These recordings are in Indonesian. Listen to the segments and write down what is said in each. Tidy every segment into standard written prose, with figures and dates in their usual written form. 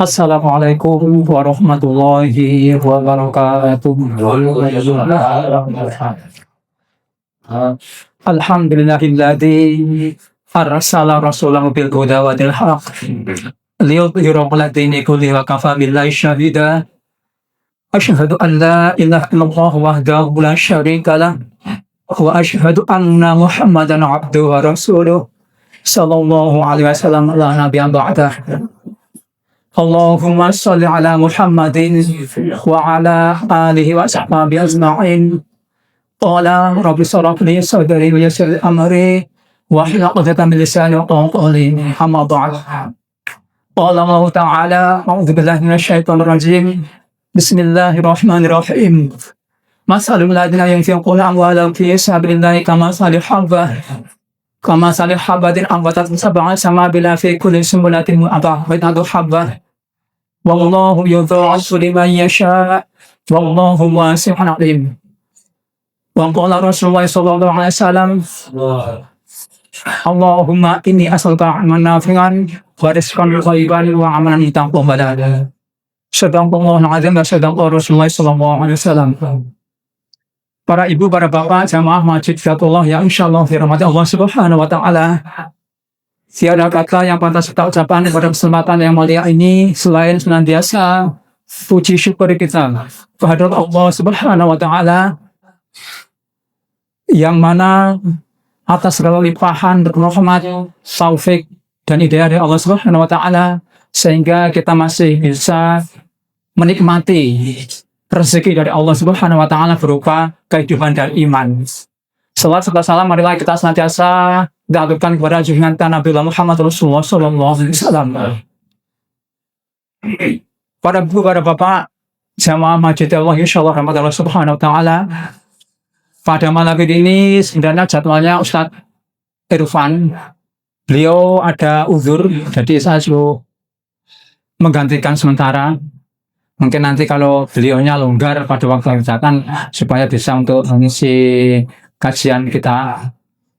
Assalamualaikum warahmatullahi wabarakatuh. Alhamdulillahilladzi arsala rasulahu bil huda wa dinil haqq liyudhhirahu 'ala dini kullihi wa kafa billahi syahida. Asyhadu an la ilaha illallah wahdahu la syarika lah wa asyhadu anna Muhammadan abduhu wa rasuluh sallallahu alaihi wasallam la nabiyya ba'dah. Allahumma sholli ala Muhammadin wa ala alihi wa sahbihi ajma'in. Qala rabbi shrah li sadri wa yassir li amri wahlul 'uqdatam min lisani yafqahu qawli. Amma ba'd. Qala Allah ta'ala, a'udzu billahi minasyaitonir rajim. Bismillahirrahmanirrahim. Masalul ladzina yunfiquna amwalahum fi sabilillahi kamasalil habatin ambatat sab'a sanabila fi kulli sunbulatin mi'atu habbah. Wallahu yudha'ifu liman yasha' wallahu wasi'un 'alim. Wa qala Rasulullah sallallahu alaihi wasallam, Allahumma inni as'aluka 'ilman nafi'an wa rizqan thayyiban wa 'amalan mutaqabbalan. Sadaqallahul 'azim wa sadaqa Rasulullah sallallahu alaihi wasallam. Para ibu, para bapak, jamaah masjid Fatullah yang insyaallah dirahmati Allah Subhanahu wa taala. Tiada kata yang pantas kita ucapkan pada kesempatan yang mulia ini selain senantiasa puji syukur kita kehadirat Allah Subhanahu wa taala yang mana atas segala limpahan rahmat, taufik dan hidayah dari Allah Subhanahu wa taala sehingga kita masih bisa menikmati rezeki dari Allah Subhanahu wa taala berupa kehidupan dan iman. Salat serta salam marilah kita senantiasa diaturkan kepada junjungan Nabi Muhammad Rasulullah sallallahu alaihi wasallam. Para ibu, para bapak, jamaah masjid Allah insyaallah rahmat Allah Subhanahu wa taala. Pada malam ini sebenarnya jadwalnya Ustadz Irfan. Beliau ada uzur, jadi saya suruh menggantikan sementara. Mungkin nanti kalau beliaunya longgar pada waktu yang datang supaya bisa untuk mengisi kajian kita.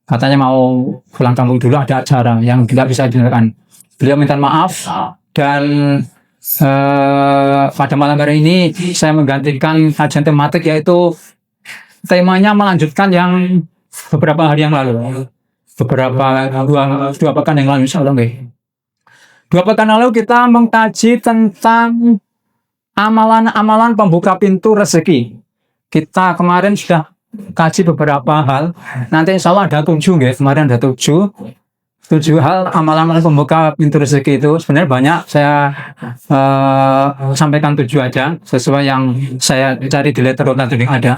Katanya mau pulang kampung dulu, ada acara yang tidak bisa didengarkan. Beliau minta maaf dan pada malam hari ini saya menggantikan kajian tematik, yaitu temanya melanjutkan yang beberapa hari yang lalu. Dua pekan yang lalu insyaallah. 2 pekan lalu kita mengkaji tentang amalan-amalan pembuka pintu rezeki. Kita kemarin sudah kaji beberapa hal. Nanti insya Allah ada 7 ya. Kemarin ada 7 hal amalan-amalan pembuka pintu rezeki itu. Sebenarnya banyak, saya sampaikan 7 aja sesuai yang saya cari di letternote nanti yang ada.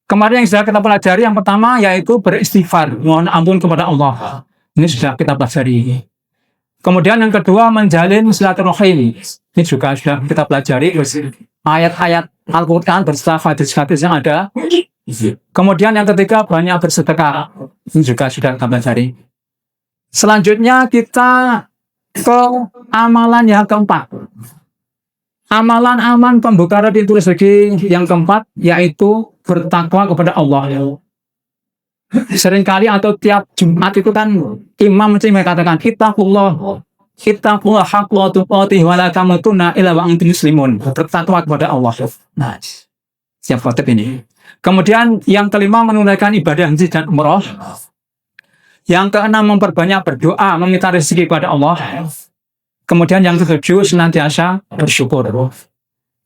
Kemarin yang sudah kita pelajari yang pertama yaitu beristighfar, mohon ampun kepada Allah. Ini sudah kita pelajari. Kemudian yang kedua menjalin silaturahim. Ini juga sudah kita pelajari ayat-ayat Al-Quran beserta hadis-hadis yang ada. Kemudian yang ketiga banyak bersedekah. Ini juga sudah kita pelajari. Selanjutnya kita ke amalan yang keempat. Amalan pembuka pintu rezeki yang keempat yaitu bertakwa kepada Allah. Seringkali atau tiap Jumat itu kan imam mesti mengatakan ittaqullah haqqa tuqatih wa la tamutunna illa wa antum muslimun. Bertakwa kepada Allah. Nah, siap khotib ini. Kemudian yang kelima menunaikan ibadah haji dan umrah. Yang keenam memperbanyak berdoa meminta rezeki kepada Allah. Kemudian yang ketujuh senantiasa bersyukur.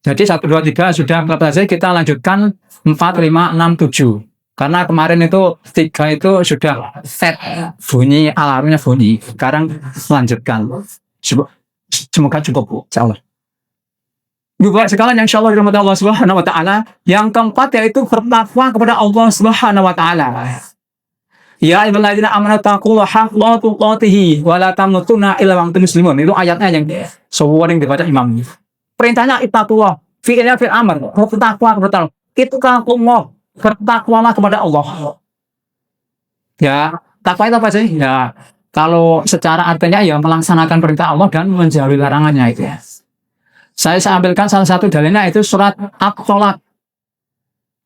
Jadi 1, 2, 3 sudah kita lanjutkan 4, 5, 6, 7. Karena kemarin itu 3 itu sudah set bunyi, alarmnya bunyi. Sekarang lanjutkan. Semoga cukup, Bu. Insyaallah. Bapak sekalian yang insyaallah dirahmati Allah Subhanahu wa taala, yang keempat yaitu bertakwa kepada Allah Subhanahu wa taala. Ya ayyuhalladzina amanu taqullaha haqqa tuqatih wa la tamutunna illa wa antum muslimun. Itu ayatnya yang sering dibaca imam. Perintahnya ittaqullah, fi'ilnya fi'il amr, bertakwa kepada Allah. Itu Allah. Bertakwalah kepada Allah. Ya, takwa itu apa sih? Ya, kalau secara artinya ya melaksanakan perintah Allah dan menjauhi larangannya itu ya. Saya ambilkan salah satu dalilnya itu surat At-Tolak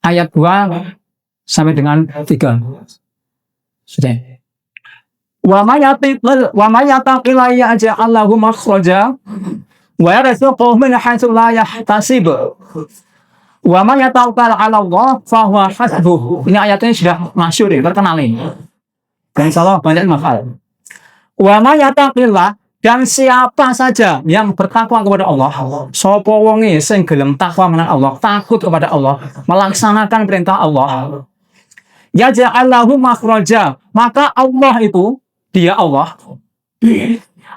ayat 2 sampai dengan 3. Sudah. Wa may yattaqilla yaj'al lahu makhraja wa yarzuqhu min haitsu la yahtasib. Wa may yatawakkal 'ala Allah fa huwa hasbuh. Ini ayatnya sudah masyhur ya, terkenal ini. Dan insyaallah banyak manfaat. Wa may yattaqilla, dan siapa saja yang bertakwa kepada Allah, sapa wonge sing gelem takwa menang Allah, takut kepada Allah, melaksanakan perintah Allah, yaj'al lahu makhraja, maka Allah itu, dia Allah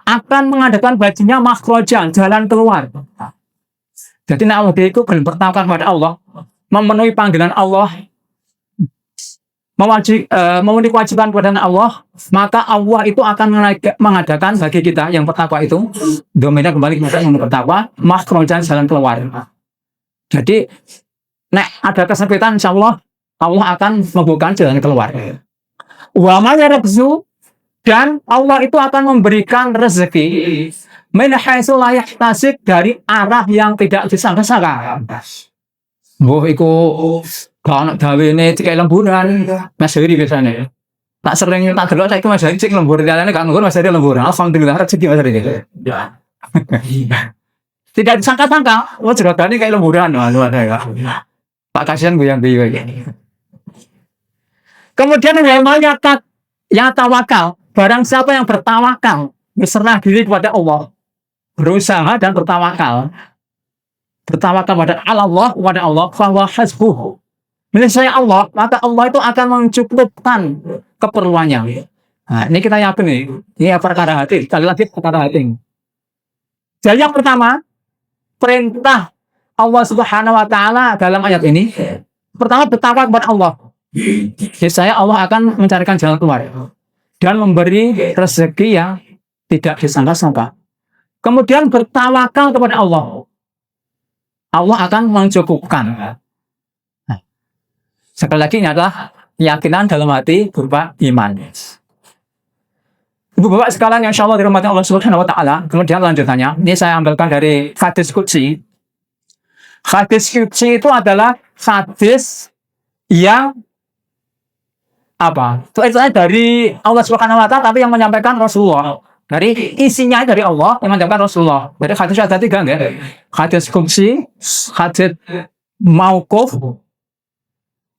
akan mengadakan baginya makhraja, jalan keluar. Jadi nek Allah itu gelem bertakwa kepada Allah, memenuhi panggilan Allah, memenuhi kewajiban kepada Allah, maka Allah itu akan mengadakan bagi kita yang bertakwa itu, domainnya kembali kepada yang bertakwa, makhraja, jalan keluar. Jadi nek ada kesempitan, insyaallah Allah akan membuka jalan keluar. Wa may yarzuqhu, dan Allah itu akan memberikan rezeki min haitsu la yahtasib, dari arah yang tidak disangka-sangka. Mbah iku kan gawene cek lemburan Mas Heri biasanya. Tak sering tak delok saiki Mas Heri cek lembur, dalane gak nggur Mas Heri lembur. Alhamdulillah rezeki Mas Heri. Ya. Tidak disangka-sangka, wah jerodane kayak lemburan. Waduh ya. Pak kasihan goyang-goyang iki. Kemudian yang tawakal, barang siapa yang bertawakal, berserah diri kepada Allah, berusaha dan bertawakal pada Allah, bahwa hasbuh, milik saya Allah, maka Allah itu akan mencukupkan keperluannya. Nah, ini kita yakin nih, ini perkara hati, sekali lagi perkara hati. Jadi yang pertama, perintah Allah Subhanahu wa Ta'ala dalam ayat ini, pertama bertawakal kepada Allah. Jadi saya Allah akan mencarikan jalan keluar dan memberi rezeki yang tidak disangka-sangka. Kemudian bertawakal kepada Allah, Allah akan mencukupkan. Nah, sekali lagi ini adalah keyakinan dalam hati berupa iman. Ibu bapak sekalian yang insyaallah dirahmati Allah Subhanahu wa Ta'ala. Kemudian lanjutannya, ini saya ambilkan dari hadis qudsi. Hadis qudsi itu adalah hadis yang itu dari Allah Subhanahu wa Ta'ala, tapi yang menyampaikan Rasulullah. Dari isinya dari Allah, yang menyampaikan Rasulullah. Dari hadis ada 3 enggak? Hadis qudsi, hadis mauquf,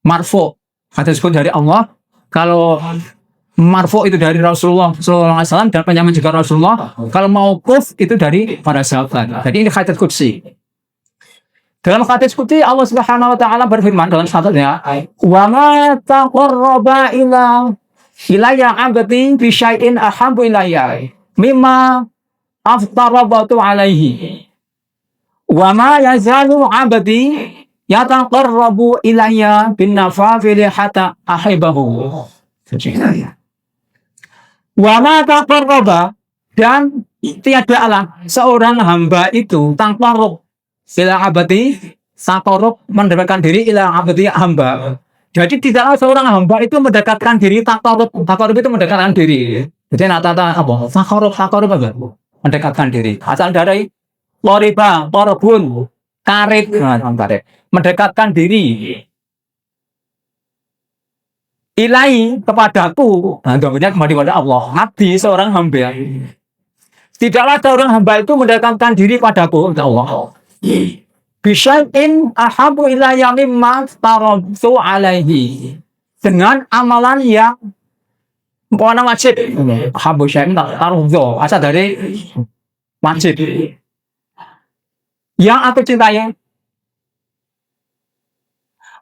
marfu. Hadis qudsi dari Allah. Kalau marfu itu dari Rasulullah SAW dan penyampaian juga Rasulullah. Kalau mauquf itu dari para sahabat. Jadi ini hadis qudsi. Dalam hadis qudsi Allah Subhanahu wa Ta'ala berfirman dalam hadisnya, "Wa ma taqarraba ilayya 'abdi bi syai'in ahabbu ilayya mimma aftarabtu 'alaihi. Wa ma yazalu 'abdi yataqarrabu ilayya bin nafafil hatta ahibahu." Wa ma taqarraba, dan tiadalah seorang hamba itu taqarrub ila abadi, taqarrub mendekatkan diri ila abadi hamba. Jadi tidaklah seorang hamba itu mendekatkan diri, taqarrub itu mendekatkan diri. Jadi nata apa? Taqarrub apa? Mendekatkan diri. Asal dari loriba, torbun, karet, mendekatkan diri. Ilahi, kepadaku. Nah, doanya kembali kepada Allah. Abdi, seorang hamba. Tidaklah seorang hamba itu mendekatkan diri padaku, Allah. Bisyai'in ahabu ilayya mimma taradtu alaihi, dengan amalan yang wajib. Ahabu syai'in taradtu, asal dari wajib. Yang aku cintai.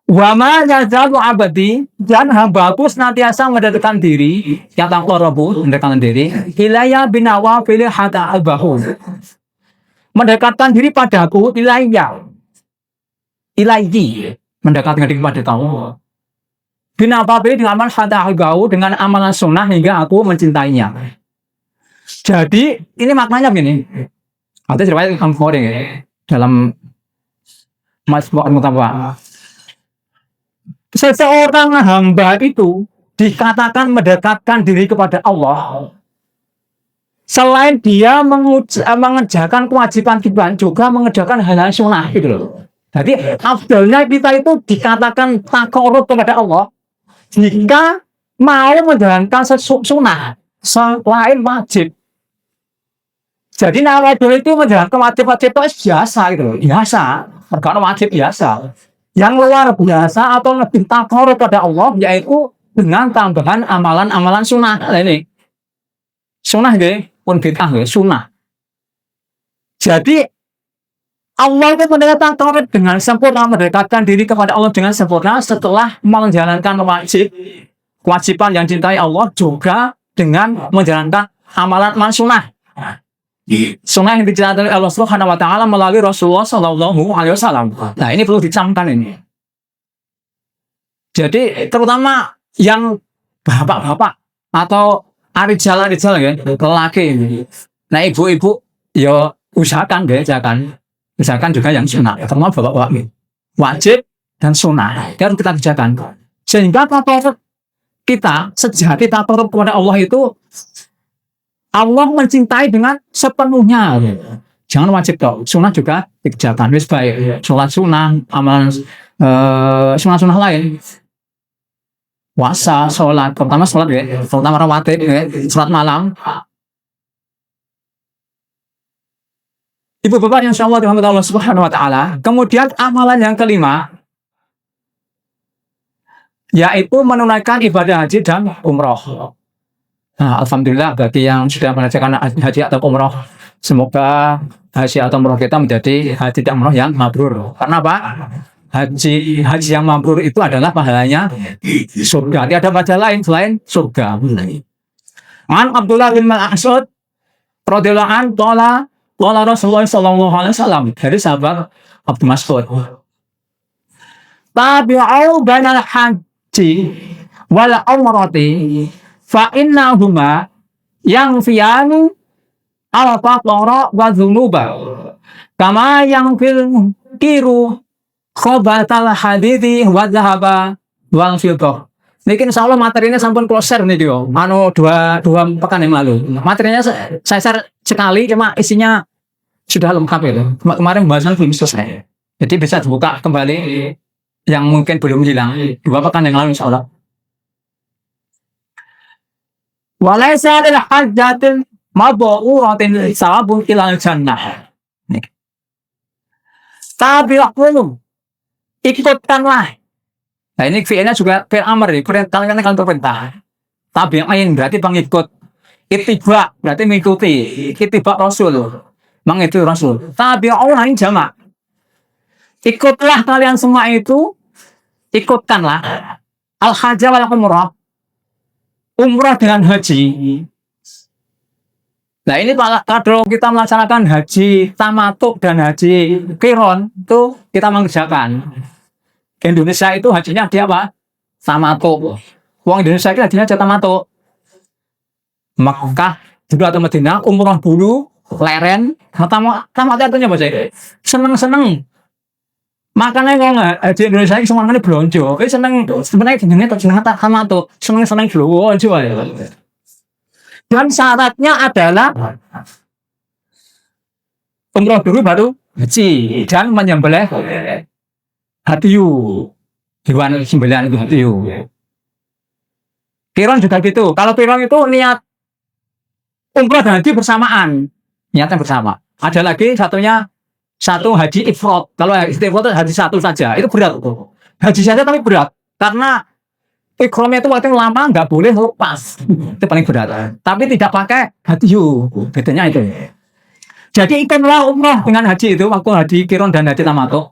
Wa ma yazalu abadi, dan hambaku senantiasa mendekatkan diri, yang taqarrabu, mendekatkan diri, ilayya binawafil hatta abahu, mendekatkan diri padaku, ilayya, ilahi, mendekatkan diri pada kamu, binawafil, dengan amal hatta abahu, dengan amalan sunnah hingga aku mencintainya. Jadi ini maknanya begini. Ada riwayat Al-Bukhari dalam Majmu' Al-Mutawwa. Seseorang hamba itu dikatakan mendekatkan diri kepada Allah, selain dia mengerjakan kewajiban juga mengerjakan hal-hal sunnah gitu loh. Jadi afdalnya kita itu dikatakan taqarrub kepada Allah jika mau menjalankan sunnah. Selain wajib. Jadi nama itu menjalankan wajib-wajib itu biasa gitu, biasa. Karena wajib biasa. Yang luar biasa atau lebih takarub pada Allah yaitu dengan tambahan amalan-amalan sunnah. Nah, ini sunnah gitu, pun bid'ah gitu, sunnah. Jadi Allah itu mendatangkan takarub dengan sempurna, mendekatkan diri kepada Allah dengan sempurna setelah menjalankan kewajiban yang cintai Allah juga dengan menjalankan amalan sunnah. Sunnah yang dijalankan oleh Allah Subhanahu wa taala melalui Rasulullah sallallahu alaihi wasallam. Nah, ini perlu dicamkan ini. Jadi terutama yang bapak-bapak atau arijal ya, lelaki ini. Nah, ibu-ibu ya usahakan juga yang sunnah, terutama bapak-bapak. Wajib dan sunnah harus kita kerjakan. Sehingga takarub kita sejati takarub kepada Allah itu Allah mencintai dengan sepenuhnya. Jangan wajib dong, sunnah juga dikerjakan. Wis baik, sholat sunnah, amalan sunnah lain. Puasa, sholat, terutama sholat ya, terutama rawatib ya, sholat malam. Ibu bapak yang insyaallah dirahmati Allah Subhanahu wa taala. Kemudian amalan yang kelima yaitu menunaikan ibadah haji dan umroh. Nah, alhamdulillah bagi yang sudah mengerjakan haji atau umroh, semoga haji atau umroh kita menjadi haji dan umroh yang mabrur. Karena apa? Haji yang mabrur itu adalah pahalanya surga. Tidak ada pahala lain selain surga. An Abdullah bin Mas'ud radhiyallahu anhu qala Rasulullah sallallahu alaihi wasallam, dari sahabat Abdul Mas'ud. Tabi'u bainal haji wal umrati fa innahuma yang fiyanu al-faqara wa dhunuba kama yang fil kiru khobatal hadithi wa dhahaba wal fiddah. Niki insyaallah materinya sampun closer nih dia. Dua pekan yang lalu. Materinya saya share sekali, cuma isinya sudah lengkap itu. Kemarin pembahasan belum selesai. Jadi bisa dibuka kembali yang mungkin belum hilang. 2 pekan yang lalu insyaallah. Walaysa lil hajjatil mab'uratin sawabun ilal jannah. Tabi'u, ikutkanlah. Nah, ini fi'ilnya juga fi'il amr, perintah kan perintah. Tabi'in berarti pengikut. Ittiba berarti mengikuti. Ittiba Rasul. Mengikuti Rasul. Tabi'u ini jamak. Ikutlah kalian semua itu, ikutkanlah al-hajja wal umrah. Umrah dengan haji. Nah, ini kalau kita melaksanakan haji tamatuk dan haji qiron itu kita mengerjakan. Indonesia itu hajinya dia apa? Tamatuk. Uang Indonesia itu hajinya tamatuk. Makkah dulu atau Madinah umrah dulu, leren. Tamat artinya apa sih? Seneng-seneng. Makanya kalau haji Indonesia ini semuanya belonjo. Seneng sebenarnya jenenge tuh seneng tamatuk, seneng belonjo ya. Dan syaratnya adalah umroh dulu baru haji dan menyembelih hadiyu, hewan sembelihan itu hadiyu. Qiron juga gitu. Kalau qiron itu niat umroh dan haji bersamaan, niatnya bersama. Ada lagi satu haji ifrad. Kalau haji ifrad haji satu saja, itu berat. Haji saja tapi berat karena ikhramnya itu waktu lama nggak boleh lepas, itu paling berat. Tapi tidak pakai hadiyu, bedanya itu. Jadi ikutlah umrah dengan haji itu waktu haji qiron dan haji tamattu.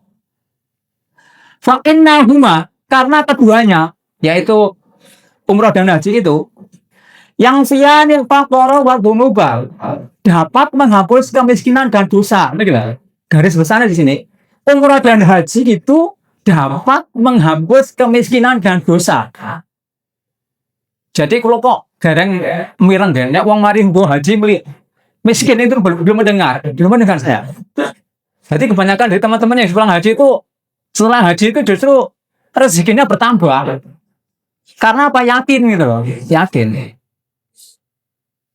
Fa innahuma, karena keduanya yaitu umrah dan haji itu yang fiyanil faqara wa dhunuba dapat menghapus kemiskinan dan dosa. Ini garis besarnya di sini. Umrah dan haji itu dapat menghapus kemiskinan dan dosa. Jadi kalau kok gareng mireng deh, nek wong mari mbuh haji miskin itu belum mendengar saya. Jadi kebanyakan dari teman-teman yang pulang haji itu setelah haji itu justru rezekinya bertambah. Karena apa? Yakin gitu loh.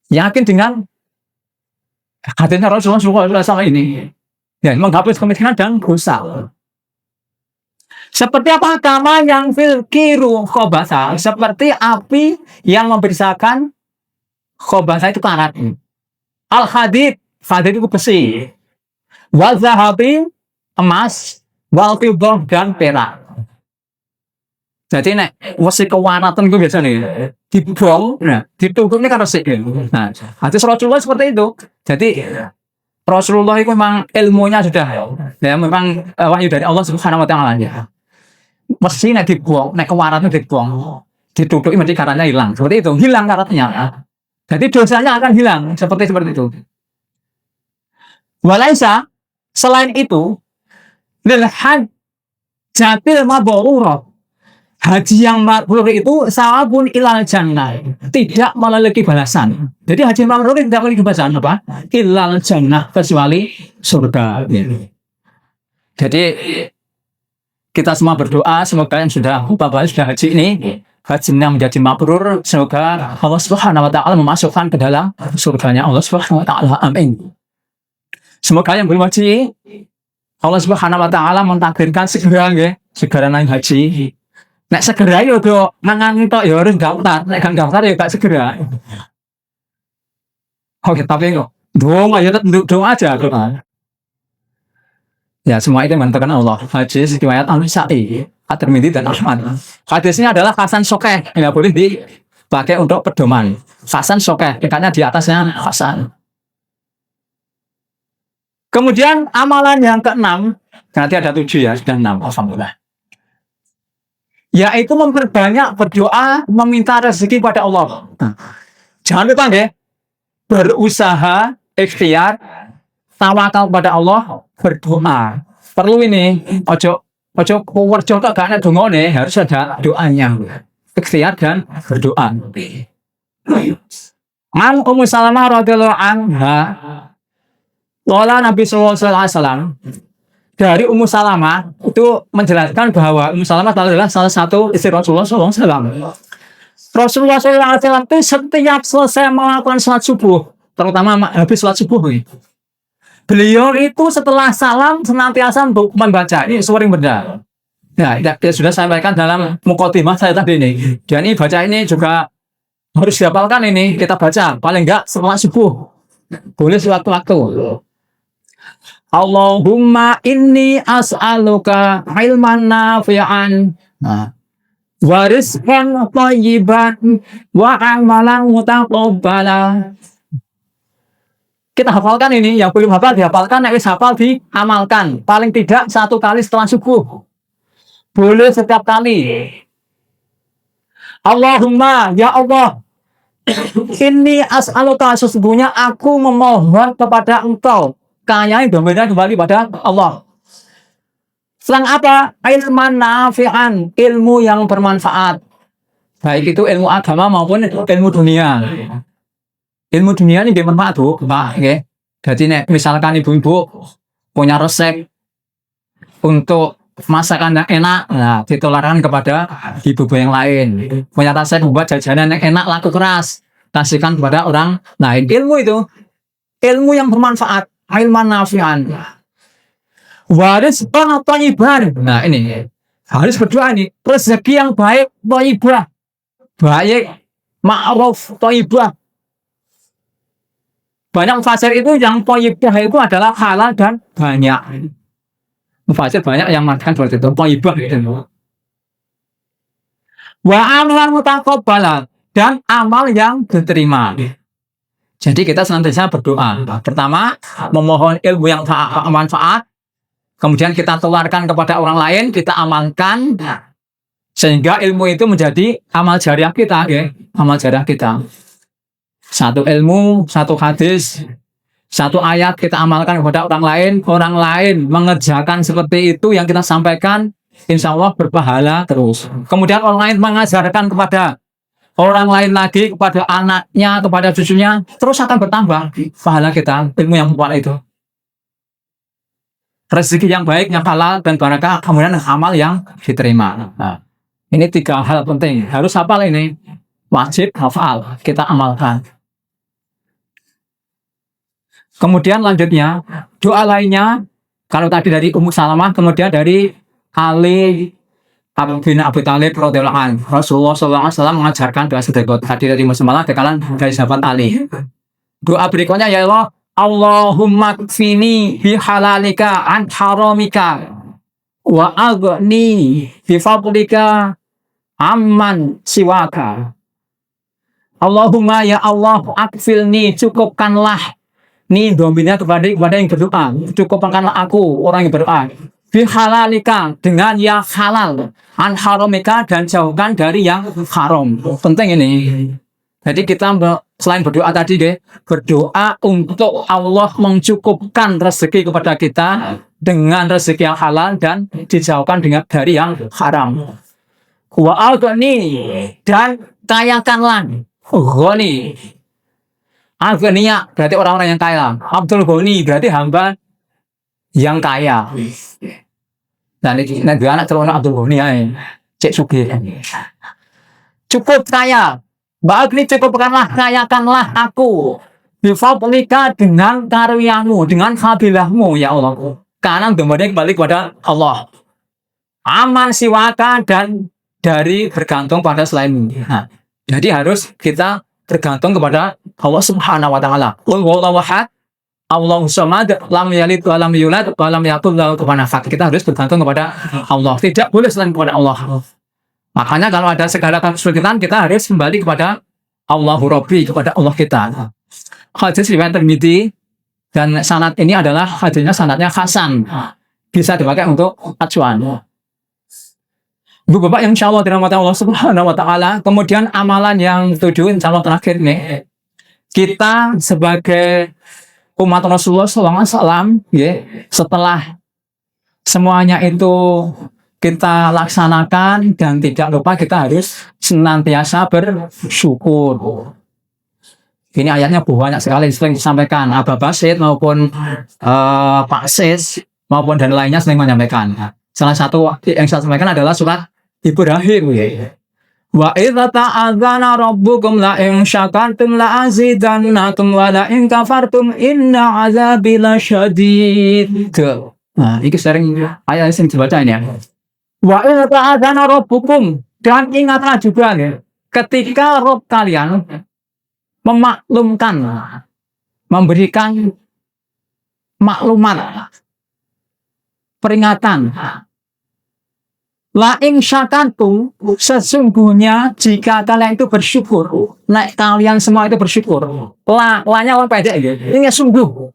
Yakin dengan hadirnya Rasulullah SAW ini. Ya, menghapus kemiskinan dan dosa. Seperti apa? Kama yang fil kiru khobasa, seperti api yang memberisakan Khobasa itu karat. Al-hadid, hadid itu besi. Wal zahabi, emas. Wal fiddah dan perak. Jadi nek wesi kewaratan itu biasa nih dibong, nah ditutup ini kan resik. Nah, hadis Rasulullah seperti itu. Jadi Rasulullah itu memang ilmunya sudah ya memang wahyu dari Allah Subhanahu Wa Taala ya. Mesti nek dibuang, nek kewaratan dibuang, ditutup mesti karatnya hilang. Seperti itu, hilang karatnya. Jadi dosanya akan hilang seperti itu. Walaisa selain itu lil hajjatil mabrurah. Haji yang mabrur itu sawabun ilal jannah, tidak memiliki balasan. Jadi haji mabrur tidak memiliki balasan apa? Ilal jannah, kecuali surga. Jadi kita semua berdoa semoga yang sudah haji ini hajinya menjadi mabrur, semoga Allah Subhanahu Wa Taala memasukkan ke dalam surganya Allah Subhanahu Wa Taala. Amin. Semoga yang belum haji Allah Subhanahu Wa Taala mentakdirkan segera naik haji. Nek segera yo do mangan tok ya harus daftar. Nek gak daftar ya gak segera. Oke, tapi kok doa ya doa aja doa. Ya semua itu menentukan Allah. Hadis riwayat An-Nasa'i, At-Tirmidzi dan Ahmad. Hadisnya adalah hasan sokeh, nggak boleh dipakai untuk pedoman. Hasan sokeh, tingkatnya di atasnya hasan. Kemudian amalan yang keenam, nanti ada 7 ya, sudah 6, alhamdulillah. Yaitu memperbanyak berdoa meminta rezeki pada Allah. Jangan lupa deh, berusaha, ikhtiar, tawakal pada Allah, berdoa. Perlu ini, ojo kuwerjo tok gak ana dongane, harus ada doanya. Ikhtiar dan berdoa. An Ummu Salamah radhiyallahu anha, qala Nabi sallallahu alaihi wasallam, dari Ummu Salamah itu menjelaskan bahwa Ummu Salamah adalah salah satu istri Rasulullah SAW. Rasulullah SAW itu setiap selesai melakukan sholat subuh, terutama habis sholat subuh, beliau itu setelah salam senantiasa membaca ini sering benda. Ya, sudah saya sampaikan dalam muqaddimah saya tadi ini. Dan ini baca ini juga harus dihafalkan ini. Kita baca paling enggak setelah subuh. Boleh sewaktu-waktu. Allahumma inni as'aluka ilman nafi'an wa rizqan thayyiban wa amalan mutaqabbala. Kita hafalkan ini, yang belum hafal dihafalkan, yang wis hafal diamalkan. Paling tidak 1 kali setelah subuh. Boleh setiap kali. Allahumma, ya Allah, ini as'aluka, sesungguhnya aku memohon kepada Engkau. Kayaknya domainnya kembali pada Allah. Selang apa? Ilman nafi'an, ilmu yang bermanfaat. Baik itu ilmu agama maupun ilmu dunia. Ilmu dunia ini bermanfaat, Bu. Okay. Jadi misalkan ibu-ibu punya resep untuk masakan yang enak, nah ditularkan kepada ibu-ibu yang lain. Punya resep buat jajanan yang enak, laku keras, kasihkan kepada orang lain. Ilmu itu, ilmu yang bermanfaat. Ilman nafi'an. Waris thayyiban. Nah ini harus berdoa nih, rezeki yang baik, thayyibah. Baik, ma'ruf, thayyibah. Banyak mufasir itu yang thayyibah itu adalah halal dan banyak. Mufasir banyak yang mengatakan seperti itu, thayyibah gitu. Wa amalan mutaqabbala, dan amal yang diterima. Jadi kita senantiasa berdoa. Pertama, memohon ilmu yang manfaat. Kemudian kita tularkan kepada orang lain, kita amalkan. Sehingga ilmu itu menjadi amal jariah kita. Ya. Amal jariah kita. 1 ilmu, 1 hadis, 1 ayat kita amalkan kepada orang lain mengerjakan seperti itu yang kita sampaikan, insya Allah berpahala terus. Kemudian orang lain mengajarkan kepada orang lain lagi, kepada anaknya, kepada cucunya, terus akan bertambah pahala kita, ilmu yang membuat itu. Rezeki yang baik, yang halal dan barakah, kemudian amal yang diterima. Nah, ini 3 hal penting, harus hafal ini, wajib hafal, kita amalkan. Kemudian lanjutnya, doa lainnya, kalau tadi dari Ummu Salamah, kemudian dari Ali Abu bin Abi Thalib radhiyallahu anhu. Rasulullah SAW mengajarkan doa sedekah. Hadir dari musmalah bekalan dari sahabat Ali. Doa berikutnya ya Allah, Allahumma kfini bi halalika an haramika wa aghni bi fadlika amman siwaka. Allahumma ya Allah akfilni, cukupkanlah. Nih dominnya kepada yang berdoa. Cukupkanlah aku orang yang berdoa. Bihalalika, dengan yang halal, an haramika, dan jauhkan dari yang haram. Penting ini. Jadi kita selain berdoa tadi berdoa untuk Allah mencukupkan rezeki kepada kita dengan rezeki yang halal dan dijauhkan dari yang haram. Wa al-ghani, dan kayakanlah. Ghani, al-ghaniya berarti orang-orang yang kaya. Abdul Ghani berarti hamba yang kaya. Nah ini anak celana Abdul Ghani ya, cek sugih. Cukup kaya. Mbak ini cukupkanlah, kayakanlah aku. Bifadlika, dengan karuniamu, dengan fadilahmu ya Allah. Karena kembali kepada Allah. Aman siwaka, dan dari bergantung pada selainmu. Nah, jadi harus kita bergantung kepada Allah Subhanahu wa taala. Wallahu ahad, Allahu samad, lam yalid wa lam yulad wa lam yakul lahu kufuwan ahad. Kita harus bergantung kepada Allah. Tidak boleh selain kepada Allah. Makanya kalau ada segala kesulitan, kita harus kembali kepada Allahu Rabbi, kepada Allah kita. Hadis riwayat Tirmidzi, dan sanad ini adalah hadisnya sanadnya hasan. Bisa dipakai untuk acuan. Bu Bapak yang insya Allah dirahmati Allah Subhanahu wa taala. Kemudian amalan yang 7 insya Allah terakhir nih. Kita sebagai umat Rasulullah SAW, ya, setelah semuanya itu kita laksanakan, dan tidak lupa kita harus senantiasa bersyukur. Ini ayatnya banyak sekali, sering disampaikan Abah Basit maupun Pak Sis maupun dan lainnya sering menyampaikan. Salah satu yang saya sampaikan adalah surat Ibrahim. Wa idza ta'adzana rabbukum la in syakartum la azidannakum wa la in kafartum inna 'adzabi lasyadid. Nah, ini sering ayat sering dibaca ini ya. Wa idza ta'adzana rabbukum, dan ingatlah juga ya, ketika Rabb kalian memaklumkan, memberikan maklumat, peringatan. La ing syakartum, sesungguhnya jika kalian itu bersyukur, kalian semua itu bersyukur. La-nya orang pendek ya. Ini sungguh.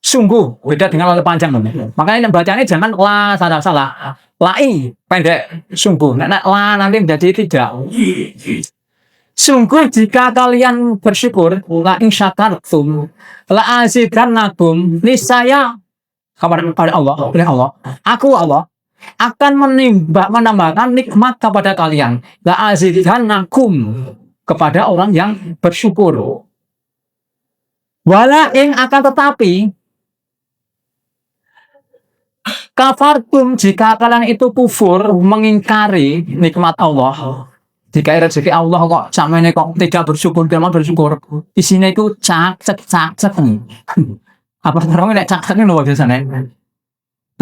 Sungguh, beda dengan la panjang. Makanya bacanya jangan la salah. Lai pendek, sungguh. La nanti menjadi tidak. Sungguh jika kalian bersyukur, la ing syakartum, la azidannakum, niscaya kepada Allah, oleh Allah, aku Allah akan menambahkan nikmat kepada kalian. La azidannakum, kepada orang yang bersyukur. Wala ing, akan tetapi kafartum, jika kalian itu kufur, mengingkari nikmat Allah. Jika rezeki Allah kok sampeyan kok tidak bersyukur, kalian bersyukur, isinya itu cak. Apa orang nek cak ini luar biasa nih.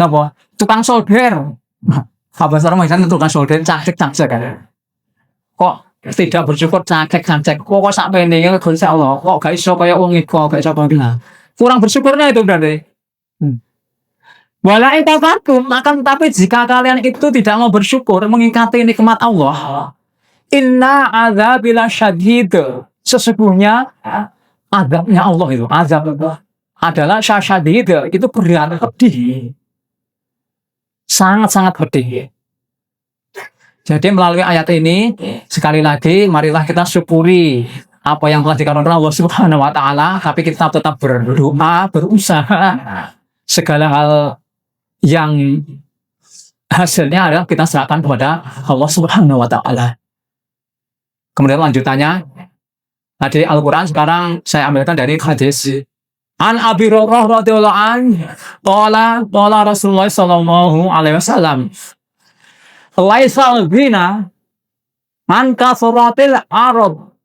Apa? Tukang solder. Apa orang misalnya tukang solder cak kan. Kok tidak bersyukur cak. Kok sampai ini Gusti Allah, kok gak iso kaya wong iku, gak iso apa. Kurang bersyukurnya itu berarti. Wala itaqakum, akan tapi jika kalian itu tidak mau bersyukur, mengingkari nikmat Allah, inna adzabil syadid, sesungguhnya azabnya Allah itu, azab adalah syadid, itu berat, pedih, sangat pedih. Jadi melalui ayat ini, sekali lagi marilah kita syukuri apa yang telah dikaruniakan Allah Subhanahu wa taala, tapi kita tetap berdoa, berusaha segala hal yang hasilnya adalah kita serahkan kepada Allah Subhanahu wa taala. Kemudian lanjutannya dari Al-Qur'an, sekarang saya ambilkan dari hadis An Abi Hurairah radhiyallahu anhu, qala Rasulullah sallallahu alaihi wasallam, laisal ghina man kasratil arab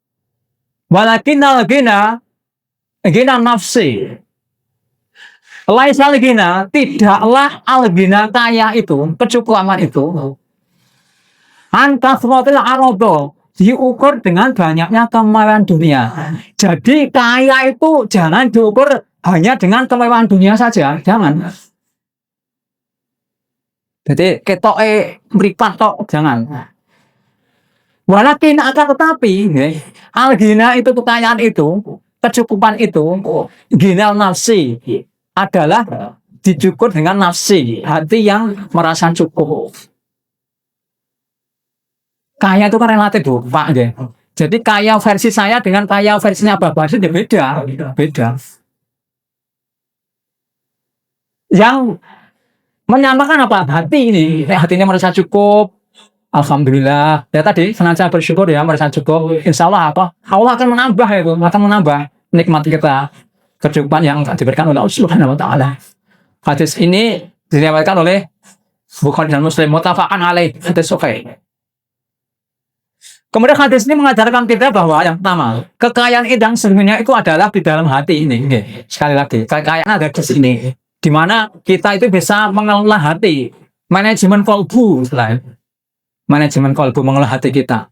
walakinnal ghina nafsi. Laisal ghina, tidaklah al-ghina kaya itu, kecukupan itu, Angkasrotil arodo, diukur dengan banyaknya kemewahan dunia. Jadi kaya itu jangan diukur hanya dengan kemewahan dunia saja, jangan. Jadi ketoke mripat tok, jangan. Walakin akan tetapi, al-ghina itu kekayaan itu, kecukupan itu, ginal nafsi adalah dicukur dengan nafsi, hati yang merasa cukup. Kaya itu kan relatif Pak. Jadi kaya versi saya dengan kaya versinya Bapak Basit ya beda. Yang menyamakan apa? Hati ini, hatinya merasa cukup. Alhamdulillah. Ya tadi senantiasa bersyukur ya, merasa cukup. Insya Allah apa? Allah akan menambah itu, akan menambah nikmat kita, kecukupan yang diberikan oleh Allah Subhanahu Wa Taala. Hadis ini diriwayatkan oleh Bukhari dan Muslim, muttafaqun alaih, hadis sahih. Kemudian hadis ini mengajarkan kita bahwa yang pertama, kekayaan yang sebenarnya itu adalah di dalam hati ini. Sekali lagi, kekayaan ada di sini, di mana kita itu bisa mengelola hati, manajemen kolbu, manajemen kolbu mengelola hati kita.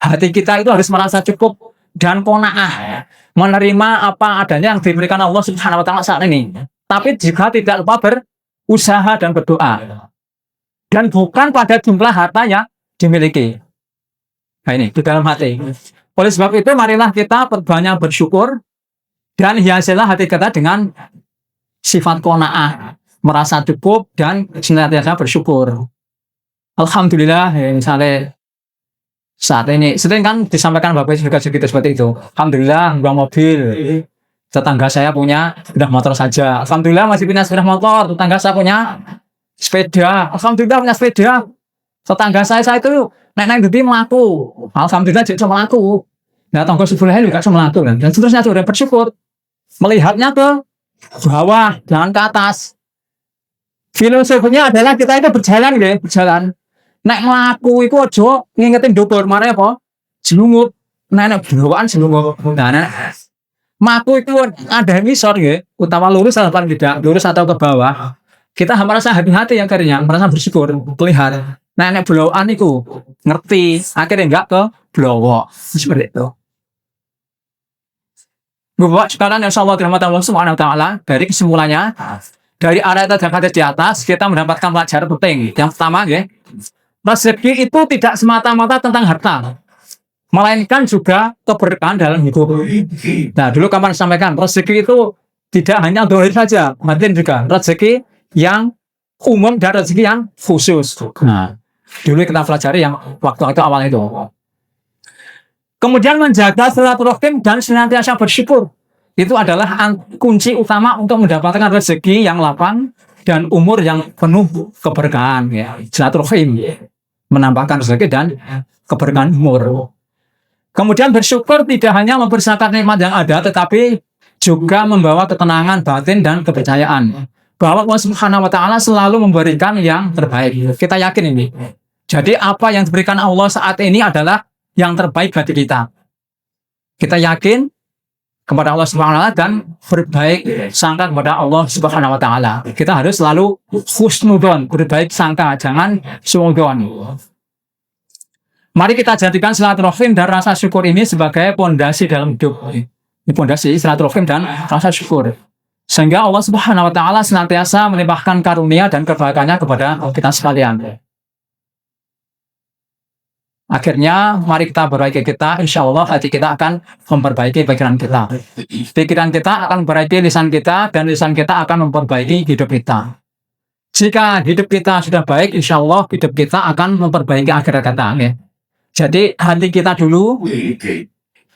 Hati kita itu harus merasa cukup dan qanaah, menerima apa adanya yang diberikan Allah Subhanahu Wa Taala saat ini. Tapi juga tidak lupa berusaha dan berdoa, dan bukan pada jumlah harta yang dimiliki. Nah ini di dalam hati. Oleh sebab itu marilah kita perbanyak bersyukur dan hiasilah hati kita dengan sifat qanaah, merasa cukup dan senantiasa bersyukur. Alhamdulillah, misalnya saat ini sering kan disampaikan Bapak juga segitu seperti itu. Alhamdulillah buang mobil, tetangga saya punya sepeda motor saja. Alhamdulillah masih punya sepeda motor, tetangga saya punya sepeda. Alhamdulillah punya sepeda. Tetangga saya itu naik gede melaku. Alhamdulillah jadi melaku. Nah, tangga sebelah juga melaku kan. Dan seterusnya sudah bersyukur. Melihatnya ke bawah, jangan ke atas. Filosofinya adalah kita itu berjalan ya, berjalan. Naik melaku itu aja ngingetin dokter mana apa? Jelungup. Nah, bawaan jelungup. Nah, melaku itu ada misor ya, utama lurus atau tidak, lurus atau ke bawah. Kita merasa hati-hati yang karinya, merasa bersyukur, pelihara. Nah, nek blowokan itu ngerti, akhirnya enggak ke blowo. Seperti itu. Bapak sekarang insyaallah dirahmati Allah Subhanahu Wa Taala, dari kesimpulannya, dari ayat hadis di atas kita mendapatkan pelajaran penting. Yang pertama ya, rezeki itu tidak semata-mata tentang harta, melainkan juga keberkahan dalam hidup. Nah, dulu kapan sampaikan rezeki itu tidak hanya dohir saja, batin juga. Rezeki yang umum dan rezeki yang khusus. Nah, dulu kita pelajari yang waktu-waktu awal itu. Kemudian menjaga silaturahim dan senantiasa bersyukur. Itu adalah kunci utama untuk mendapatkan rezeki yang lapang dan umur yang penuh keberkahan. Ya. Silaturahim menambahkan rezeki dan keberkahan umur. Kemudian bersyukur tidak hanya mempersiapkan nikmat yang ada, tetapi juga membawa ketenangan batin dan kepercayaan bahwa Allah Subhanahu Wa Taala selalu memberikan yang terbaik. Kita yakin ini. Jadi apa yang diberikan Allah saat ini adalah yang terbaik bagi kita. Kita yakin kepada Allah Subhanahu Wa Taala dan berbaik sangka kepada Allah Subhanahu Wa Taala. Kita harus selalu husnudzon, berbaik sangka, jangan suudzon. Mari kita jadikan silaturahim dan rasa syukur ini sebagai pondasi dalam hidup. Ini pondasi silaturahim dan rasa syukur. Sehingga Allah Subhanahu Wa Taala senantiasa melimpahkan karunia dan kebaikannya kepada kita sekalian. Akhirnya, mari kita perbaiki kita. Insya Allah hati kita akan memperbaiki pikiran kita. Pikiran kita akan memperbaiki lisan kita, dan lisan kita akan memperbaiki hidup kita. Jika hidup kita sudah baik, insya Allah hidup kita akan memperbaiki akhirat kita. Ya. Jadi hati kita dulu.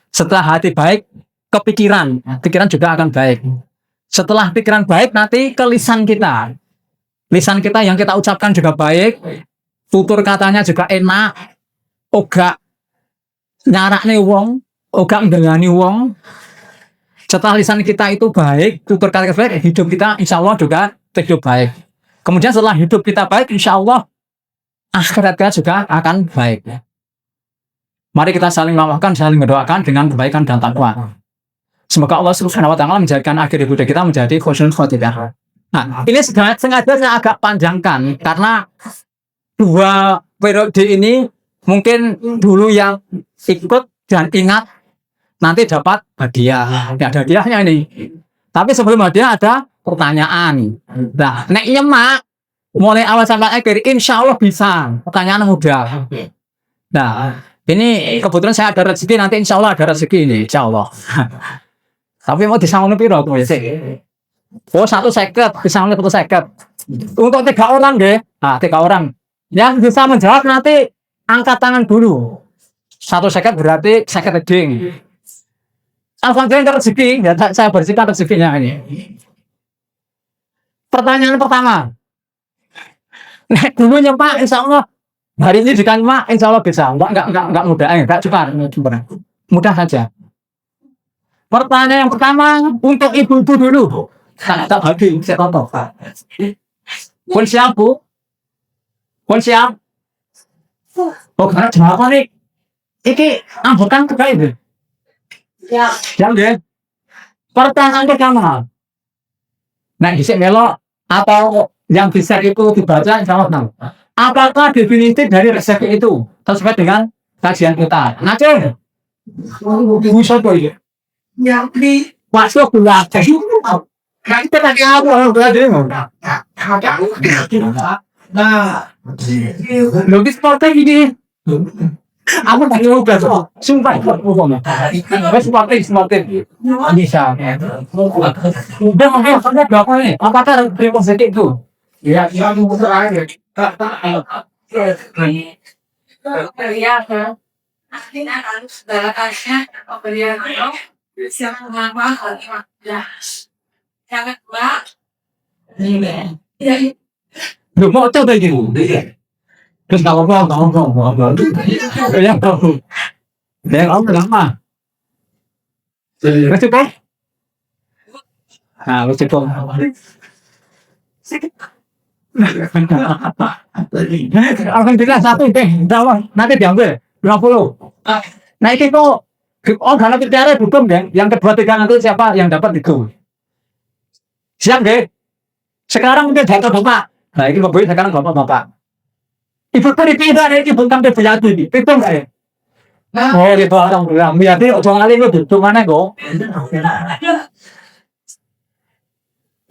Setelah hati baik, kepikiran, pikiran juga akan baik. Setelah pikiran baik, nanti ke lisan kita. Lisan kita yang kita ucapkan juga baik, tutur katanya juga enak. Oga nyarakne wong, oga ndengani wong. Setelah lisan kita itu baik, tutur kata baik, hidup kita insya Allah juga hidup baik. Kemudian setelah hidup kita baik, insya Allah akhirat kita juga akan baik. Mari kita saling memaafkan, saling mendoakan dengan kebaikan dan takwa. Semoga Allah Subhanahu Wa Taala menjadikan akhir hidup kita menjadi husnul khotimah. Nah, ini sengaja saya agak panjangkan karena dua periode ini mungkin dulu yang ikut dan ingat nanti dapat hadiah. Ya, ada hadiahnya ini. Tapi sebelum hadiah ada pertanyaan. Nah, nek nyemak mulai awal sampai akhir insya Allah bisa. Pertanyaan mudah. Nah, ini kebetulan saya ada rezeki, nanti insya Allah ada rezeki ini, insya Allah. Tapi mau disangguni piro tuh ya sih? Oh, 150, disangguni 150. Untuk 3 orang deh. Nah, 3 orang. Yang bisa menjawab nanti angkat tangan dulu. 150 berarti 50 ding. Alhamdulillah rezeki, ya saya bersihkan rezekinya ini. Pertanyaan pertama. Nek dulu nyemak insya Allah hari ini jika nyemak insya Allah bisa. Enggak mudah, enggak cepat. Mudah saja. Pertanyaan yang pertama untuk ibu-ibu dulu. Tak habis, saya tonton. Pun siap, Bu? Pun siap? Oh, karena jawab nih. Iki anggotan terkait deh. Ya. Jam deh. Pertanyaan pertama. Nah, disik melok atau yang bisa itu dibaca jawab nang. Apakah definisi dari rezeki itu sesuai dengan kajian kita? Ngaceng. Bisa tuh ya. Yang di masuk gula. Nah, kita lagi apa berarti? Nah, lebih sportif ini. Aku tak tahu berapa. Sumpah, sportif. Bisa. Udah makanya sampai berapa nih? Apakah terima sedikit itu? Ya, yang terakhir. Kelihatan. Artinya harus segala kasnya pemberian siapa mengapa ya. Yang kedua, ya, lu mau coba gitu. Terus kalau mau, ya tahu. Yang lama. Masih kok? Ah, masih kok. Alhamdulillah satu deh, nanti diambil 20. Nah ini kok, karena bicara hukum deh. Yang kedua tiga nanti siapa yang dapat itu? Siap deh. Sekarang mungkin data bapak. Nah ini mobil sekarang bapak. Ibu tadi tidak ada ibu sampai belajar ini. Itu enggak ya? Oh gitu alhamdulillah. Berarti orang alim itu mana kok?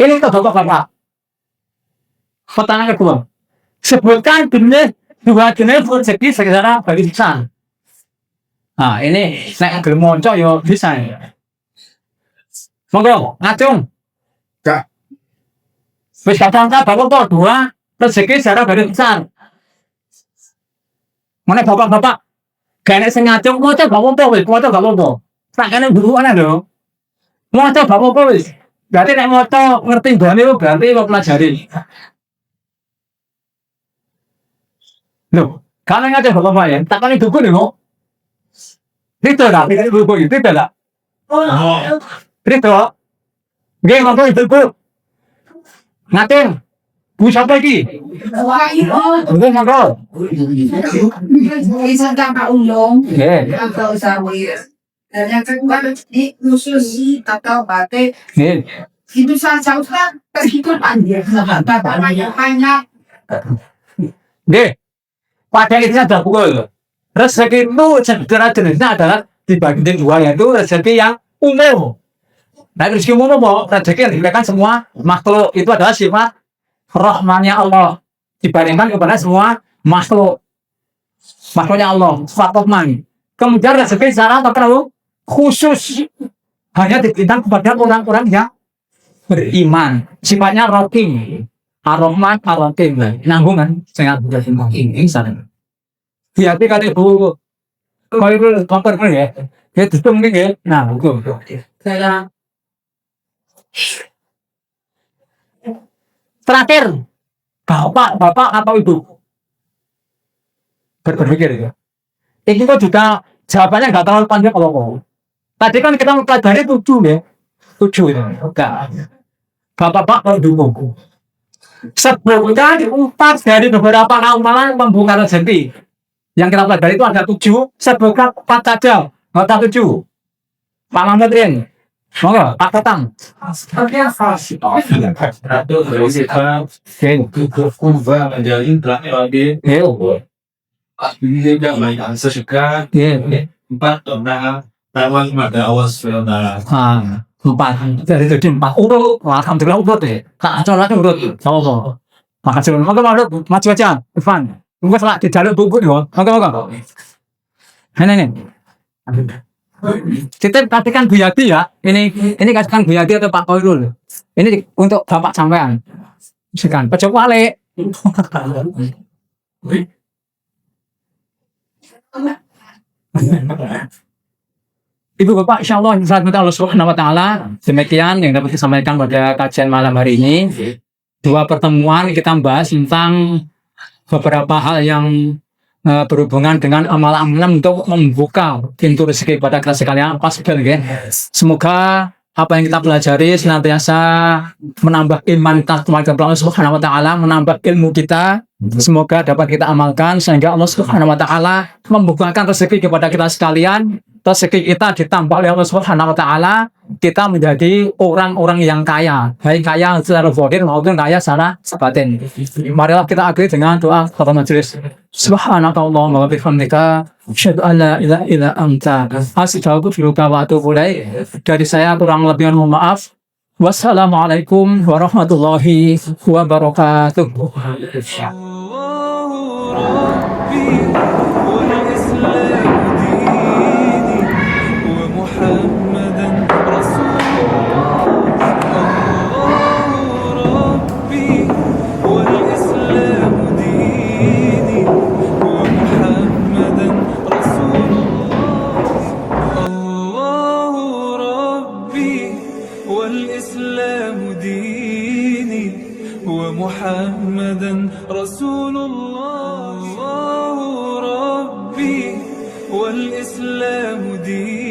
Ini ke bapak. Pertanyaan kedua. Sebutkan dua jenis rezeki secara barisan. Nah ini nek gelem monco yo bisa ya. Monggo, ngacung. Enggak. Wis kata bapak dua rezeki secara barisan. Mana bapak-bapak kayaknya sing ngacung mau coba wis, mau coba apa? Tak kene dulu ana lho. Mau coba apa wis? Berarti nek moto ngerti bane berarti kok pelajari. Loh, kalau ngacung bapak ya, tak kene dukun lho. Itu lah, itu lah. Itu. Nggih ngono itu, Bu. Ngacung. Bu siapa iki? Bukan monggo. Bisa tanpa ulung. Nggih. Atau sawi. Dan yang kedua ini khusus atau batik. Nggih. Itu saja kan terhitung panjang. Bapaknya banyak. Nggih. Pada intinya ada pukul. Rezeki itu jenisnya adalah dibagi dua, yaitu rezeki yang umum. Nah, rezeki umum apa? Rezeki yang diberikan semua makhluk itu adalah sifat rahmannya Allah dibandingkan kepada semua makhluknya Allah, sifat rahman. Kemudian rezeki secara terlalu khusus hanya diberikan kepada orang-orang yang beriman, sifatnya rohim, ar-rahman ar-rahim. Nanggung kan? Sangat ini sana. Hati kata ibu, kalau itu kompor ya, dia tutup mungkin ya. Nah, hukum. Saya terakhir, bapak atau ibu berpikir ya. Ini kok juga jawabannya nggak terlalu panjang kalau mau. Tadi kan kita mempelajari 7 ya, 7 itu. Enggak. Bapak kalau dulu. Sebutkan 4 dari beberapa amalan membuka rezeki. Yang kita pelajari itu ada 7. Sebutkan 4 saja, nggak 7. Pak Mamadrin. Monggo, Pak Tatang. Ini dia banyak sesuka Iya. empat tentang Taiwan pada awal sebenarnya. Empat dari jadi empat urut. Wah, alhamdulillah urut deh. Kak acara urut. Apa? Makasih. Maka maju aja, Ivan. Tunggu salah di jalur buku nih. Maka. Ini. Titip kasihkan Bu Yati ya. Ini kasihkan Bu Yati atau Pak Koirul. Ini untuk Bapak sampean. Sekan, pecah wale. Ibu Bapak, insya Allah, Allah Subhanahu Wa Taala. Demikian yang dapat disampaikan pada kajian malam hari ini. Dua pertemuan kita membahas tentang beberapa hal yang berhubungan dengan amal-amalan untuk membuka pintu rezeki pada kita sekalian. Semoga apa yang kita pelajari senantiasa menambah iman kita kepada Allah Subhanahu Wa Taala, menambah ilmu kita. Semoga dapat kita amalkan sehingga Allah Subhanahu Wa Taala membukakan rezeki kepada kita sekalian. Rezeki kita ditambah oleh Allah Subhanahu Wa Taala, kita menjadi orang-orang yang kaya, baik kaya secara zahir maupun kaya secara batin. Marilah kita akhiri dengan doa pada majelis. Subhanakallahumma wa bihamdika, asyhadu an la ilaha illa anta, astaghfiruka wa atubu ilaik. Dari saya kurang lebih mohon maaf. Wassalamualaikum warahmatullahi wabarakatuh. محمدا رسول الله الله ربي والإسلام ديني